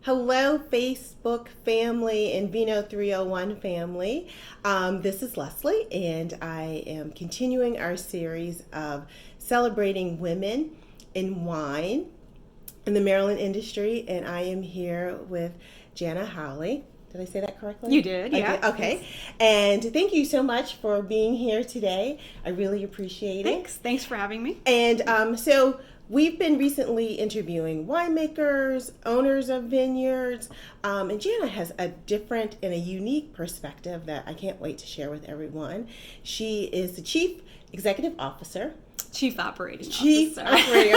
Hello, Facebook family and Vino 301 family. This is Leslie, and I am continuing our series of celebrating women in wine in the Maryland industry, and I am here with Jana Howley. Did I say that correctly? You did, yeah. Okay. And thank you so much for being here today. I really appreciate it. Thanks for having me. And so we've been recently interviewing winemakers, owners of vineyards, and Jana has a different and a unique perspective that I can't wait to share with everyone. She is the Chief Executive Officer. Chief Operating Chief Operating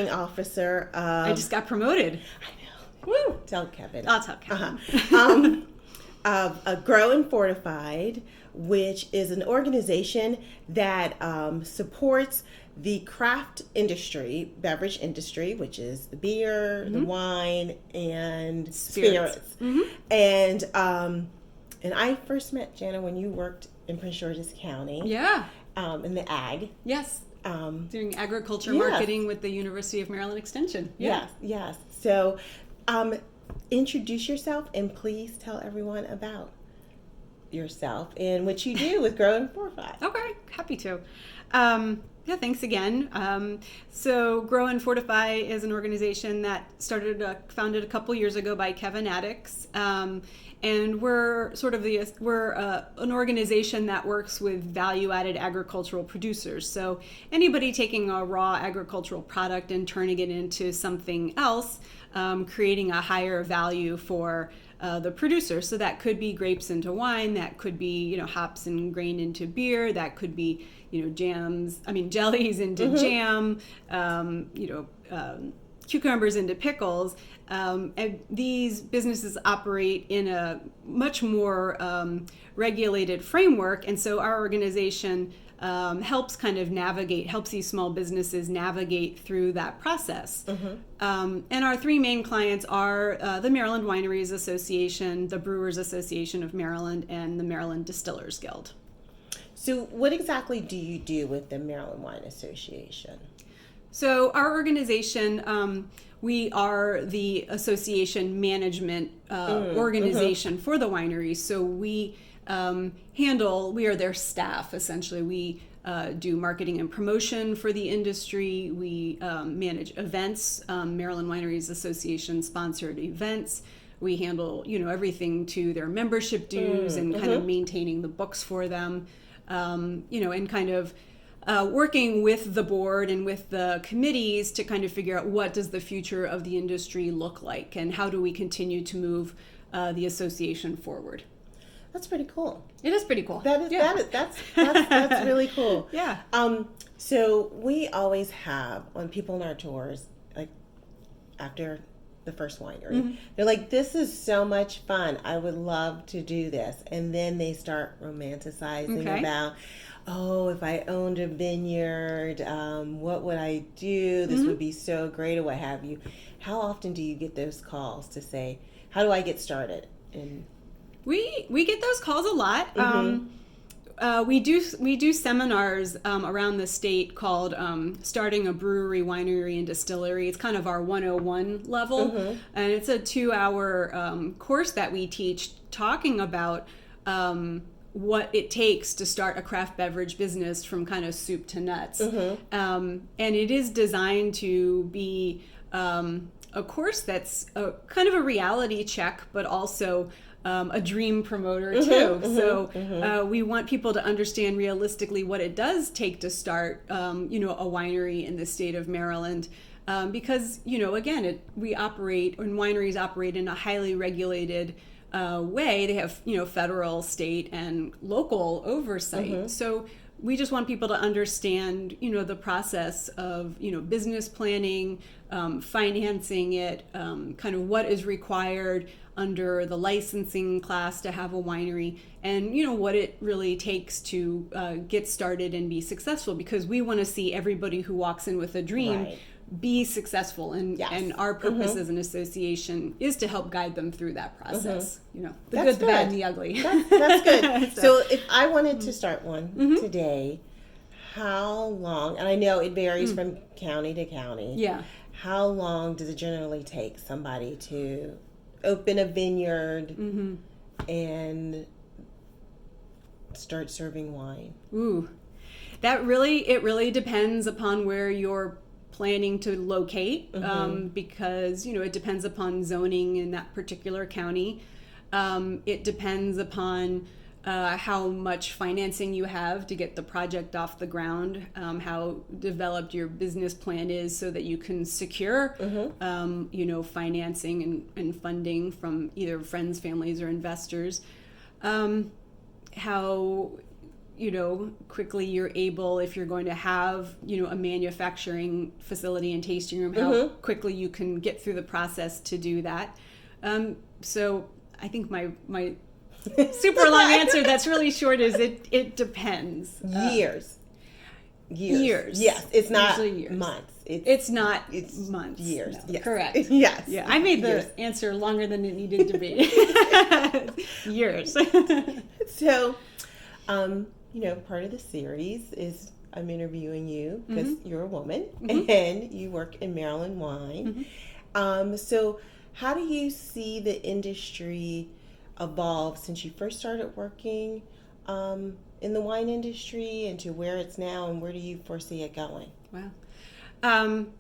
Officer. I just got promoted. I know. Woo! Tell Kevin. I'll tell Kevin. Of Grow and Fortify, which is an organization that supports the craft industry, beverage industry, which is the beer, the wine, and spirits. And I first met Jana when you worked in Prince George's County. Yeah. In the ag. Yes. Doing agriculture marketing with the University of Maryland Extension. Yeah. Yes. So, introduce yourself and please tell everyone about yourself and what you do with Grow and Fortify. Okay, happy to. Thanks again. So Grow and Fortify is an organization that founded a couple years ago by Kevin Addicks. And we're an organization that works with value-added agricultural producers. So anybody taking a raw agricultural product and turning it into something else, creating a higher value for the producer. So that could be grapes into wine, that could be hops and grain into beer, that could be jellies into jam, cucumbers into pickles. And these businesses operate in a much more regulated framework, and so our organization helps these small businesses navigate through that process. And our three main clients are the Maryland Wineries Association, the Brewers Association of Maryland, and the Maryland Distillers Guild. So what exactly do you do with the Maryland Wine Association? So our organization, we are the association management organization for the wineries. So we are their staff, essentially. We do marketing and promotion for the industry. We manage events, Maryland Wineries Association sponsored events. We handle, everything to their membership dues and kind of maintaining the books for them, and kind of working with the board and with the committees to kind of figure out what does the future of the industry look like and how do we continue to move the association forward. That's pretty cool. It is pretty cool. That's really cool. Yeah. So we always have on people on our tours, like after the first winery, they're like, "This is so much fun. I would love to do this," and then they start romanticizing about, "Oh, if I owned a vineyard, what would I do? This would be so great," or what have you. How often do you get those calls to say, "How do I get started?" And we get those calls a lot. We do seminars around the state called Starting a Brewery, Winery, and Distillery. It's kind of our 101 level, and it's a 2-hour course that we teach talking about what it takes to start a craft beverage business from kind of soup to nuts. And it is designed to be a course that's kind of a reality check, but also a dream promoter too. We want people to understand realistically what it does take to start, a winery in the state of Maryland. Because, again, wineries operate in a highly regulated way. They have, federal, state, and local oversight. So we just want people to understand, the process of, business planning, financing it, kind of what is required under the licensing class to have a winery, and what it really takes to get started and be successful, because we want to see everybody who walks in with a dream be successful, and our purpose as an association is to help guide them through that process. The good, the bad, and the ugly. That's good. So if I wanted to start one today, how long, and I know it varies from county to county, how long does it generally take somebody to open a vineyard and start serving wine? Ooh, it really depends upon where you're planning to locate, because it depends upon zoning in that particular county. It depends upon how much financing you have to get the project off the ground, how developed your business plan is so that you can secure, financing and funding from either friends, families, or investors. How quickly you're able, if you're going to have, a manufacturing facility and tasting room, how quickly you can get through the process to do that. So I think my super long answer that's really short is it depends. Years. Yes, it's not months. It's months. Years. No, yes. Correct. Yes. Yeah, I made the answer longer than it needed to be. Years. So, part of the series is I'm interviewing you because you're a woman and you work in Maryland wine. So how do you see the industry evolve since you first started working in the wine industry and to where it's now, and where do you foresee it going? Wow.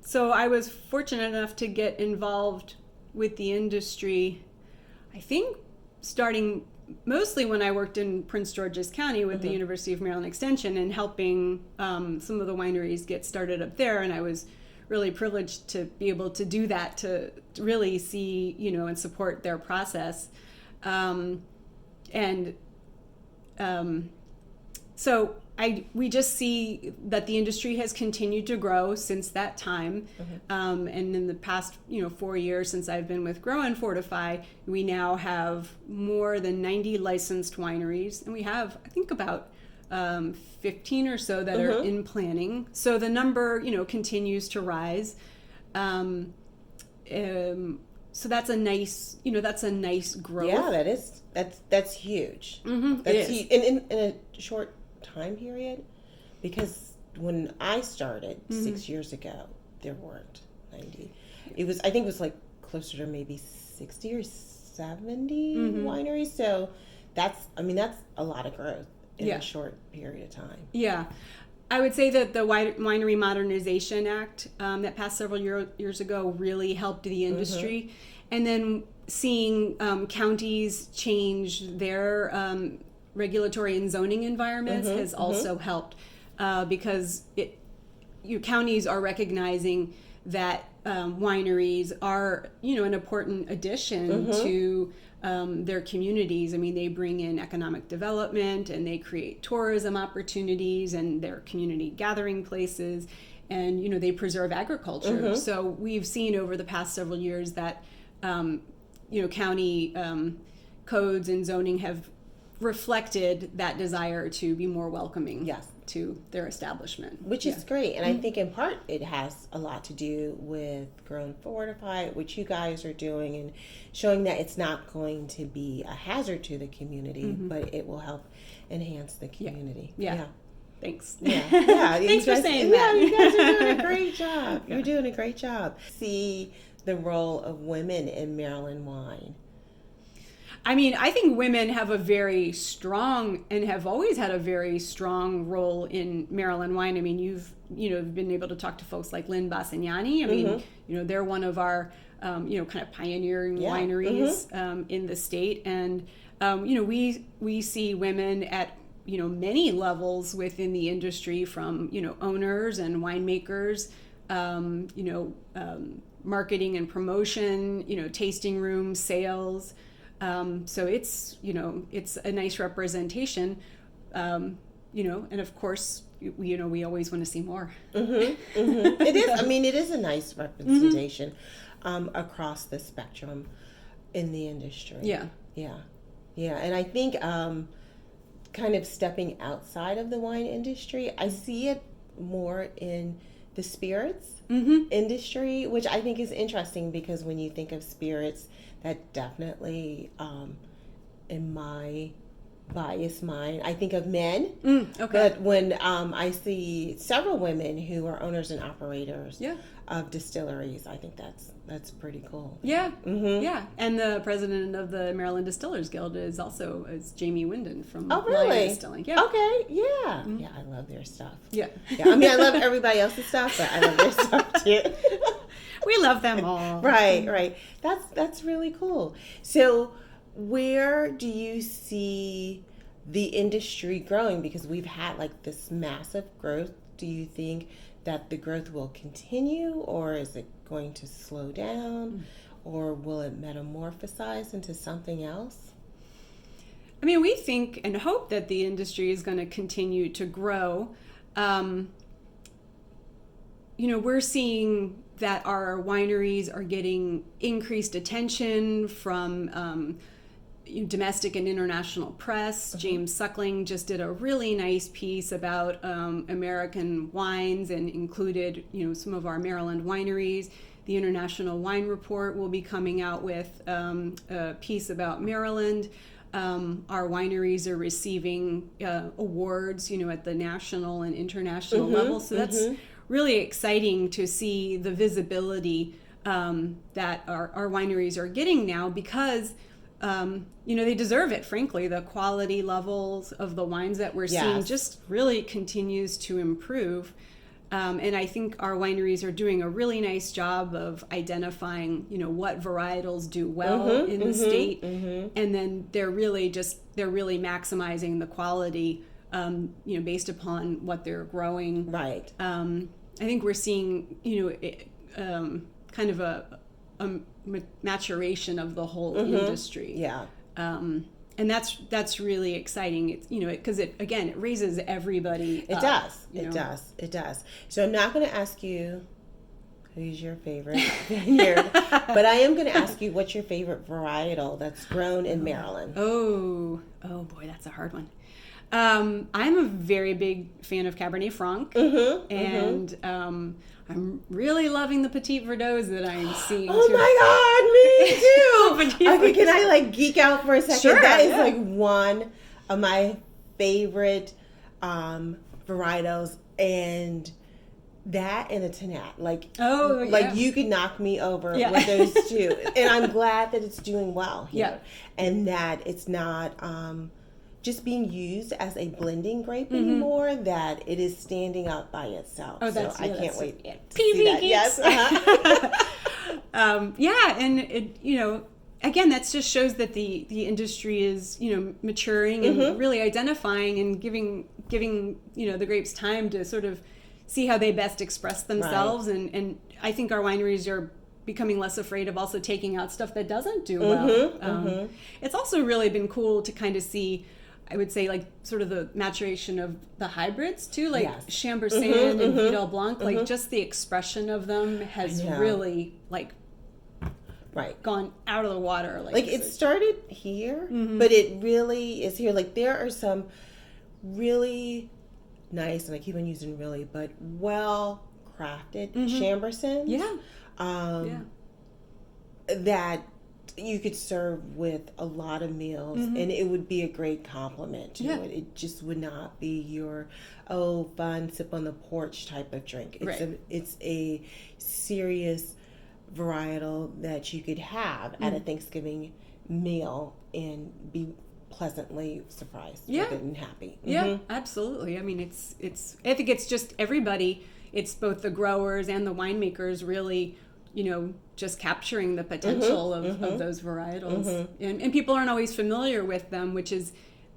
So I was fortunate enough to get involved with the industry, I think, starting mostly when I worked in Prince George's County with the University of Maryland Extension and helping some of the wineries get started up there. And I was really privileged to be able to do that, to really see, and support their process. So we just see that the industry has continued to grow since that time. And in the past, 4 years since I've been with Grow and Fortify, we now have more than 90 licensed wineries, and we have, I think, about 15 or so that are in planning. So the number, continues to rise. So that's a nice, growth. Yeah, that's huge. That's huge. In a short time period, because when I started 6 years ago, there weren't 90. I think it was like closer to maybe 60 or 70 wineries. So that's a lot of growth in a short period of time. Yeah. I would say that the Winery Modernization Act that passed several years ago really helped the industry. And then seeing counties change their regulatory and zoning environments has also helped, because counties are recognizing that wineries are, an important addition to their communities. I mean, they bring in economic development and they create tourism opportunities and their community gathering places, and they preserve agriculture. So we've seen over the past several years that county codes and zoning have reflected that desire to be more welcoming to their establishment, which is great. And I think in part it has a lot to do with Grow and Fortify, which you guys are doing, and showing that it's not going to be a hazard to the community, but it will help enhance the community. Yeah. Thanks. Yeah. Thanks for saying that. Yeah, you guys are doing a great job. You're doing a great job. See the role of women in Maryland wine. I mean, I think women have a very strong and have always had a very strong role in Maryland wine. I mean, you've been able to talk to folks like Lynn Bassignani. I mean, they're one of our kind of pioneering wineries in the state, and we see women at many levels within the industry, from owners and winemakers, marketing and promotion, tasting room sales. So it's a nice representation, and of course, we always want to see more. It is. I mean, it is a nice representation across the spectrum in the industry. Yeah. And I think kind of stepping outside of the wine industry, I see it more in the spirits industry, which I think is interesting, because when you think of spirits, that definitely, in my biased mind, I think of men. Okay. But when I see several women who are owners and operators of distilleries, I think that's pretty cool. Yeah. Yeah. And the president of the Maryland Distillers Guild is Jamie Winden from Lion Distilling. Yeah. Okay. Yeah. Yeah, I love their stuff. Yeah. I mean, I love everybody else's stuff, but I love their stuff too. We love them all. Right. That's really cool. So where do you see the industry growing? Because we've had like this massive growth. Do you think that the growth will continue, or is it going to slow down, or will it metamorphosize into something else? I mean, we think and hope that the industry is going to continue to grow. We're seeing that our wineries are getting increased attention from domestic and international press. James Suckling just did a really nice piece about American wines and included, some of our Maryland wineries. The International Wine Report will be coming out with a piece about Maryland. Our wineries are receiving awards, at the national and international level. So that's really exciting to see the visibility that our wineries are getting now, because they deserve it, frankly. The quality levels of the wines that we're seeing just really continues to improve. And I think our wineries are doing a really nice job of identifying, what varietals do well in the state. And then they're really maximizing the quality, based upon what they're growing. Right. I think we're seeing, kind of a maturation of the whole industry. Yeah. And that's really exciting. It's, because it raises everybody up. It does. So I'm not going to ask you who's your favorite vineyard, but I am going to ask you what's your favorite varietal that's grown in Maryland. Oh boy, that's a hard one. I'm a very big fan of Cabernet Franc, and I'm really loving the Petit Verdot that I'm seeing. Oh my God, me too. Okay, can I geek out for a second? Sure. That is one of my favorite varietals, and that and a Tannat. You could knock me over with those two, and I'm glad that it's doing well here, and that it's not just being used as a blending grape anymore, that it is standing up by itself. I can't wait to see that. Yes. And it, again, that just shows that the industry is, maturing and really identifying and giving the grapes time to sort of see how they best express themselves. Right. And I think our wineries are becoming less afraid of also taking out stuff that doesn't do well. It's also really been cool to kind of see, I would say, sort of the maturation of the hybrids too, Chambourcin and Vidal Blanc, just the expression of them has really gone out of the water. It started here, but it really is here. There are some really nice, and I keep on using really, but well crafted Chambourcins. That you could serve with a lot of meals, and it would be a great compliment to it. It just would not be your fun sip on the porch type of drink. It's a serious varietal that you could have at a Thanksgiving meal and be pleasantly surprised with it and happy. Yeah, absolutely. I mean, it's I think it's just everybody. It's both the growers and the winemakers really, just capturing the potential of those varietals. And people aren't always familiar with them,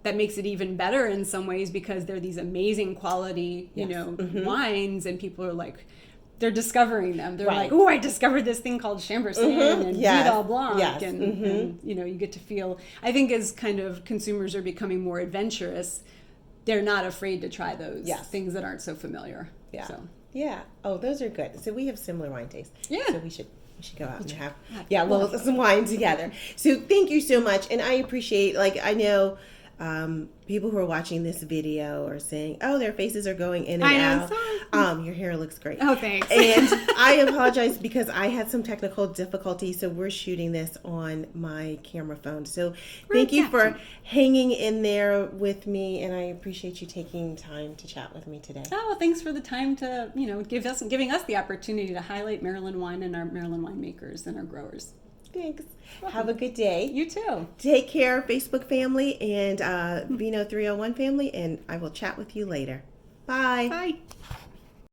that makes it even better in some ways, because they're these amazing quality, wines, and people are they're discovering them. They're I discovered this thing called Chambourcin and Vidal Blanc. And you get to feel, I think as kind of consumers are becoming more adventurous, they're not afraid to try those things that aren't so familiar. Yeah. So. Yeah. Oh, those are good. So we have similar wine tastes. Yeah. So we should go out and have some wine together. So thank you so much. And I appreciate, I know people who are watching this video are saying, "Oh, their faces are going in and I know, out." sorry. Your hair looks great. Oh, thanks. And I apologize because I had some technical difficulties, so we're shooting this on my camera phone. So thank you for hanging in there with me, and I appreciate you taking time to chat with me today. Oh, well, thanks for the time to, giving us the opportunity to highlight Maryland wine and our Maryland winemakers and our growers. Thanks. Have a good day. You too. Take care, Facebook family and Vino 301 family, and I will chat with you later. Bye. Bye.